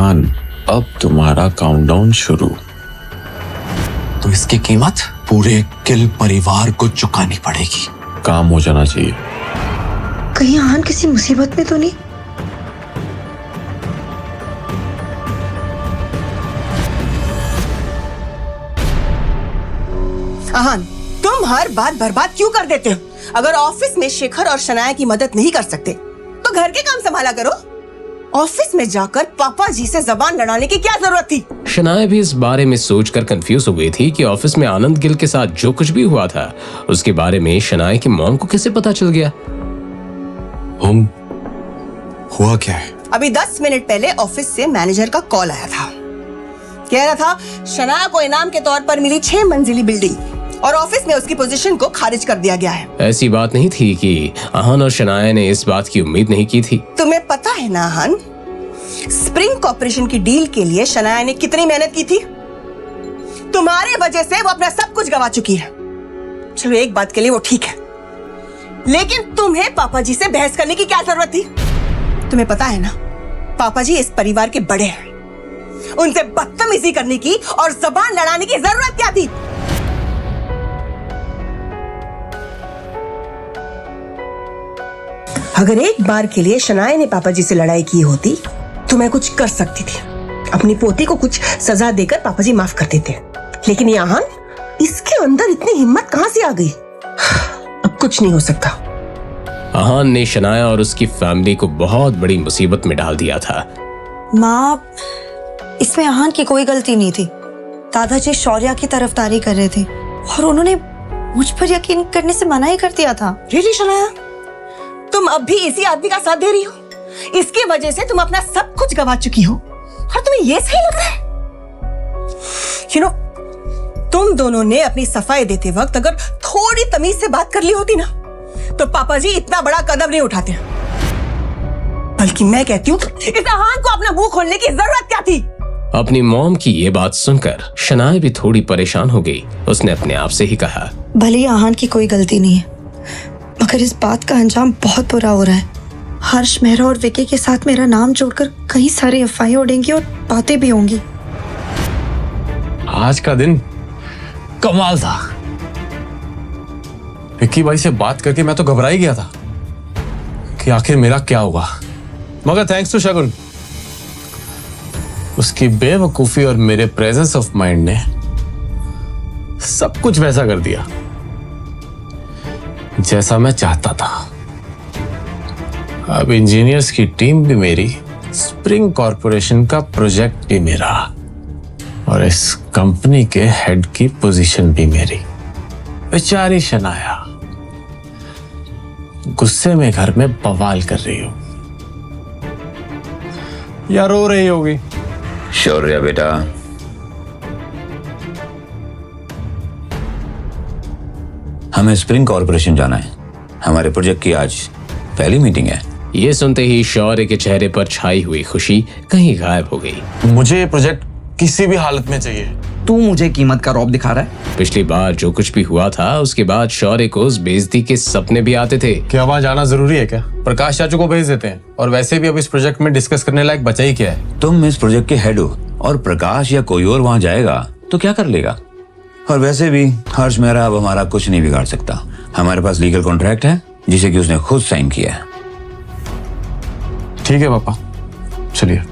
आहान, अब तुम्हारा काउंटडाउन शुरू। तो इसकी कीमत पूरे किल परिवार को चुकानी पड़ेगी। काम हो जाना चाहिए। कहीं आहान किसी मुसीबत में तो नहीं? आहान, तुम हर बात बर्बाद क्यों कर देते हो? अगर ऑफिस में शेखर और शनाया की मदद नहीं कर सकते तो घर के काम संभाला करो। ऑफिस में जाकर पापा जी से जबान लड़ाने की क्या जरूरत थी? शनाया भी इस बारे में सोचकर कंफ्यूज हो गई थी कि ऑफिस में आनंद गिल के साथ जो कुछ भी हुआ था उसके बारे में शनाया की मॉम को कैसे पता चल गया। हुआ क्या है? अभी 10 मिनट पहले ऑफिस से मैनेजर का कॉल आया था। कह रहा था शनाया को इनाम के तौर पर मिली 6 मंजिली बिल्डिंग और ऑफिस में उसकी पोजीशन को खारिज कर दिया गया है। ऐसी बात नहीं थी कि आहान और शनाया ने इस बात की उम्मीद नहीं की थी। तुम्हें पता है ना आहान, स्प्रिंग कॉर्पोरेशन की डील के लिए शनाया ने कितनी मेहनत की थी? तुम्हारे वजह से वो अपना सब कुछ गवा चुकी है। चलो एक बात के लिए वो ठीक है, लेकिन तुम्हें पापा जी से बहस करने की क्या जरूरत थी? तुम्हें पता है ना, पापा जी इस परिवार के बड़े हैं। उनसे बदतमीजी करने की और जबान लड़ाने की जरूरत क्या थी? अगर एक बार के लिए शनाया ने पापा जी से लड़ाई की होती तो मैं कुछ कर सकती थी। अपनी पोती को कुछ सजा देकर पापा जी माफ कर देते। लेकिन ये आहान, इसके अंदर इतनी हिम्मत कहां से आ गई? अब कुछ नहीं हो सकता। आहान ने शनाया और उसकी फैमिली को बहुत बड़ी मुसीबत में डाल दिया था। माँ, इसमें आहान की कोई गलती नहीं थी। दादाजी शौर्या की तरफदारी कर रहे थे और उन्होंने मुझ पर यकीन करने से मना ही कर दिया था। रियली शनाया, तुम अब भी इसी आदमी का साथ दे रही हो? इसकी वजह से तुम अपना सब कुछ गवा चुकी हो और तुम्हें ये सही लग रहा है? You know, तुम दोनों ने अपनी सफाई देते वक्त अगर थोड़ी तमीज से बात कर ली होती ना तो पापा जी इतना बड़ा कदम नहीं उठाते। बल्कि मैं कहती हूँ इस आहान को अपना मुंह खोलने की जरूरत क्या थी? अपनी मॉम की ये बात सुनकर शनाया भी थोड़ी परेशान हो गई। उसने अपने आप से ही कहा, भले ही आहान की कोई गलती नहीं है, मगर इस बात का अंजाम बहुत बुरा हो रहा है। हर्ष, मेहरा और विकी के साथ मेरा नाम जोड़कर कई सारी अफवाहें उड़ेंगी और बातें भी होंगी। आज का दिन कमाल था। विक्की भाई से बात करके मैं तो घबरा ही गया था कि आखिर मेरा क्या हुआ, मगर थैंक्स टू शगुन, उसकी बेवकूफी और मेरे प्रेजेंस ऑफ माइंड ने सब कुछ वैसा कर दिया जैसा मैं चाहता था। अब इंजीनियर्स की टीम भी मेरी, स्प्रिंग कॉर्पोरेशन का प्रोजेक्ट भी मेरा और इस कंपनी के हेड की पोजीशन भी मेरी। बेचारी शनाया गुस्से में घर में बवाल कर रही हो या रो रही होगी। शौर्या बेटा, हमें स्प्रिंग कॉर्पोरेशन जाना है। हमारे प्रोजेक्ट की आज पहली मीटिंग है। ये सुनते ही शौर्य के चेहरे पर छाई हुई खुशी कहीं गायब हो गई। मुझे ये प्रोजेक्ट किसी भी हालत में चाहिए। तू मुझे कीमत का रौब दिखा रहा है? पिछली बार जो कुछ भी हुआ था उसके बाद शौर्य को उस बेइज्जती के सपने भी आते थे। क्या वहां जाना जरूरी है क्या? प्रकाश चाचू को भेज देते हैं, और वैसे भी अब इस प्रोजेक्ट में डिस्कस करने लायक बचा ही क्या है। तुम इस प्रोजेक्ट के हेड हो और प्रकाश या कोई और वहां जाएगा तो क्या कर लेगा? और वैसे भी हर्ष मेहरा अब हमारा कुछ नहीं बिगाड़ सकता। हमारे पास लीगल कॉन्ट्रैक्ट है जिसे कि उसने खुद साइन किया है। ठीक है पापा, चलिए।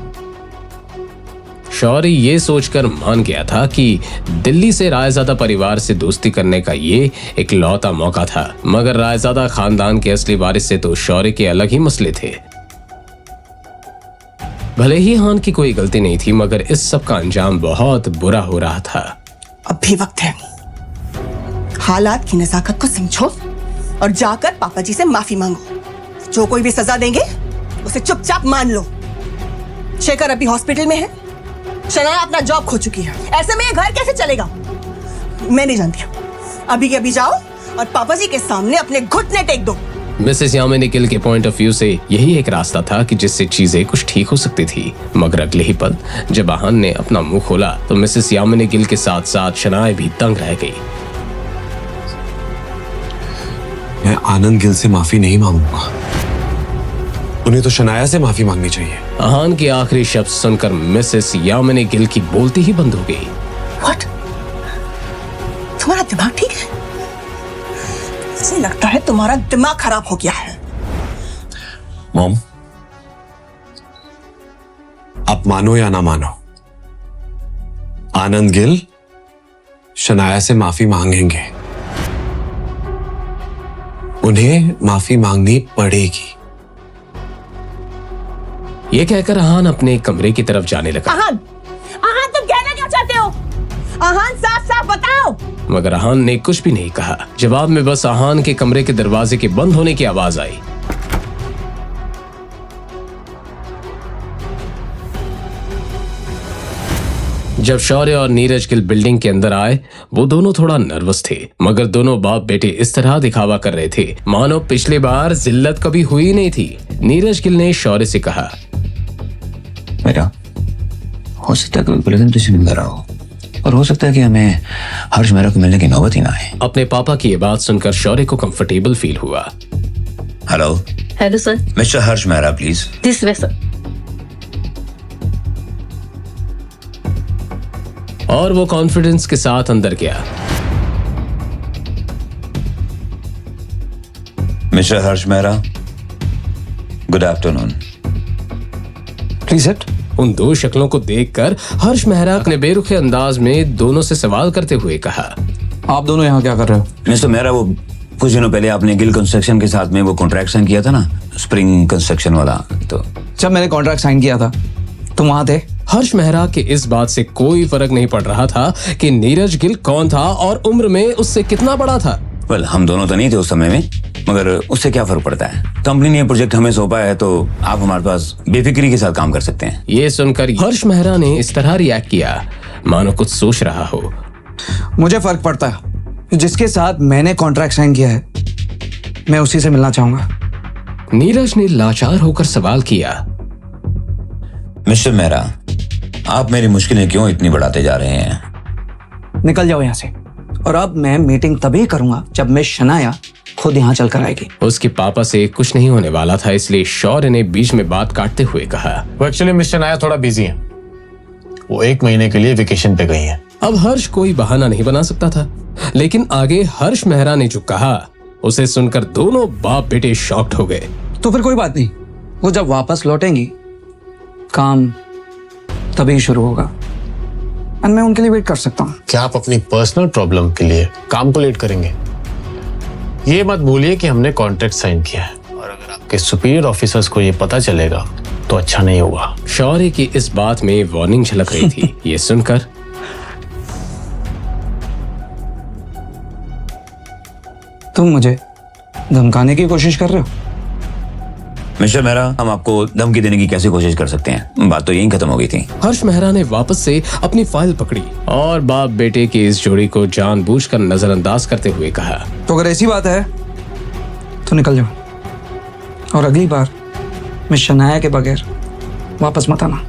शौर्य ये सोचकर मान गया था कि दिल्ली से रायजादा परिवार से दोस्ती करने का ये एक लौता मौका था, मगर रायजादा खानदान के असली वारिस से तो शौर्य के अलग ही मसले थे। भले ही हान की कोई गलती नहीं थी, मगर इस सब का अंजाम बहुत बुरा हो रहा था। अब भी वक्त है, हालात की नजाकत को समझो और जाकर पापा जी से माफी मांगो। जो कोई भी सजा देंगे उसे चुपचाप मान लो। शेखर अभी हॉस्पिटल में है, शनाया अपना जॉब खो चुकी है। ऐसे में ये घर कैसे चलेगा? मैं नहीं जानती। अभी के अभी जाओ और पापा जी के सामने अपने घुटने टेक दो। मिसेस यामिनी गिल के पॉइंट ऑफ व्यू से यही एक रास्ता था कि जिससे चीजें कुछ ठीक हो सकती थी, मगर अगले ही पल जब आहान ने अपना मुंह खोला तो मिसेस यामिनी गिल के साथ साथ शनाया भी तंग रह गई। मैं आनंद गिल से माफी नहीं मांगूंगा। उन्हें तो शनाया से माफी मांगनी चाहिए। आहान की आखिरी शब्द सुनकर मिसेस यामिनी गिल की बोलती ही बंद हो गई। व्हाट? तुम्हारा दिमाग ठीक है? मुझे लगता है तुम्हारा दिमाग खराब हो गया है। मॉम, आप मानो या ना मानो, आनंद गिल शनाया से माफी मांगेंगे। उन्हें माफी मांगनी पड़ेगी। ये कहकर आहान अपने कमरे की तरफ जाने लगा। आहान, आहान तुम कहना क्या चाहते हो? आहान साफ साफ बताओ। मगर आहान ने कुछ भी नहीं कहा। जवाब में बस आहान के कमरे के दरवाजे के बंद होने की आवाज आई। जब शौर्य और नीरज गिल बिल्डिंग के अंदर आए, वो दोनों थोड़ा नर्वस थे, मगर दोनों बाप बेटे इस तरह दिखावा कर रहे थे मानो पिछली बार जिल्लत कभी हुई नहीं थी। नीरज गिल ने शौर्य से कहा, बेटा, हो सकता है कोई प्रेजेंटेशन मिल रहा हो और हो सकता है कि हमें हर्ष मेहरा को मिलने की नौबत ही ना आए। अपने पापा की ये बात सुनकर शौर्य को कंफर्टेबल फील हुआ। Hello hello sir, mister Harsh Mehra, please. This way sir. और वो कॉन्फिडेंस के साथ अंदर गया। Mister Harsh Mehra, good afternoon. Please sit. उन दो शक्लों को देखकर हर्ष मेहरा ने बेरुखे अंदाज में दोनों से सवाल करते हुए कहा, आप दोनों यहाँ क्या कर रहे हो? मिस्टर मेहरा, वो कुछ दिनों पहले आपने गिल कंस्ट्रक्शन के साथ में वो कॉन्ट्रैक्ट साइन किया था ना, स्प्रिंग कंस्ट्रक्शन वाला, तो जब मैंने कॉन्ट्रैक्ट साइन किया था तुम वहां थे? हर्ष मेहरा के इस बात से कोई फर्क नहीं पड़ रहा था कि नीरज गिल कौन था और उम्र में उससे कितना बड़ा था। वेल, हम दोनों तो नहीं थे उस समय में, मगर उससे क्या फर्क पड़ता है? कंपनी ने ये प्रोजेक्ट हमें सौंपा है तो आप हमारे पास बेफिक्री के साथ काम कर सकते हैं। ये सुनकर हर्ष मेहरा ने इस तरह रिएक्ट किया मानो कुछ सोच रहा हो। मुझे फर्क पड़ता है। जिसके साथ मैंने कॉन्ट्रैक्ट साइन किया है मैं उसी से मिलना चाहूंगा। नीरज ने लाचार होकर सवाल किया, मिस्टर मेहरा, आप मेरी मुश्किलें क्यों इतनी बढ़ाते जा रहे हैं? निकल जाओ यहाँ से। और अब मैं मीटिंग तभी करूंगा जब मैं शनाया खुद यहाँ चल कर आएगी। उसके पापा से कुछ नहीं होने वाला था, इसलिए शौर्य ने बीच में बात काटते हुए कहा, वो एक्चुअली मिस्टर नाया थोड़ा बिजी है, वो 1 महीने के लिए वेकेशन पे गई है। अब हर्ष कोई बहाना नहीं बना सकता था, लेकिन आगे हर्ष मेहरा ने जो कहा उसे सुनकर दोनों बाप बेटे शॉक्ड हो गए। तो फिर कोई बात नहीं, वो जब वापस लौटेंगी काम तभी शुरू होगा और मैं उनके लिए वेट कर सकता हूँ। क्या आप अपनी पर्सनल प्रॉब्लम के लिए काम को लेट करेंगे? ये मत भूलिए कि हमने कॉन्ट्रैक्ट साइन किया है और अगर आपके सुपीरियर ऑफिसर्स को ये पता चलेगा तो अच्छा नहीं होगा। शौर्य की इस बात में वार्निंग झलक रही थी। ये सुनकर तुम मुझे धमकाने की कोशिश कर रहे हो? मिस्टर मेहरा, हम आपको धमकी देने की कैसे कोशिश कर सकते हैं? बात तो यहीं खत्म हो गई थी। हर्ष मेहरा ने वापस से अपनी फाइल पकड़ी और बाप बेटे की इस जोड़ी को जानबूझकर नजरअंदाज करते हुए कहा, तो अगर ऐसी बात है तो निकल जाओ और अगली बार मैं शनाया के बगैर वापस मत आना।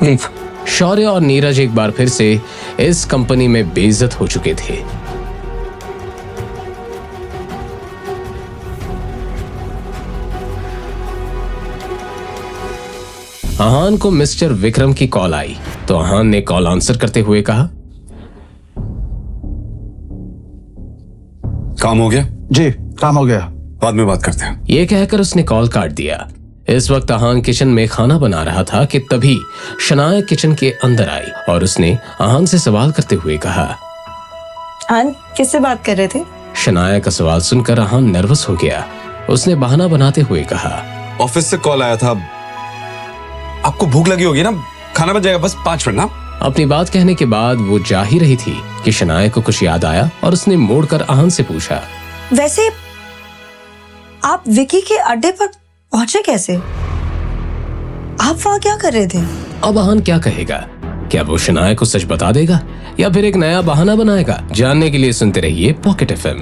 लीव। शौर्य और नीरज एक बार फिर से इस कंपनी में बेइज्जत हो चुके थे। आहान को मिस्टर विक्रम की कॉल आई तो आहान ने कॉल आंसर करते हुए कहा, काम हो गया? जी काम हो गया, बाद में बात करते हैं। ये कहकर उसने कॉल काट दिया। इस वक्त आहान किचन में खाना बना रहा था कि तभी शनाया किचन के अंदर आई और उसने आहान से सवाल करते हुए कहा, आन किससे बात कर रहे थे? शनाया का सवाल सुनकर आहान नर्वस हो गया। उसने बहाना बनाते हुए कहा, ऑफिस से कॉल आया था, आपको भूख लगी होगी ना, खाना बन जाएगा, बस 5 मिनट ना। अपनी बात कहने के बाद वो जा ही रही थी कि शनाया को कुछ याद आया और उसने मोड़कर आहान से पूछा, वैसे आप विकी के अड्डे पर पहुंचे कैसे? आप वहां क्या कर रहे थे? अब आहान क्या कहेगा? क्या वो शनाया को सच बता देगा या फिर एक नया बहाना बनाएगा? जानने के लिए सुनते रहिए पॉकेट FM।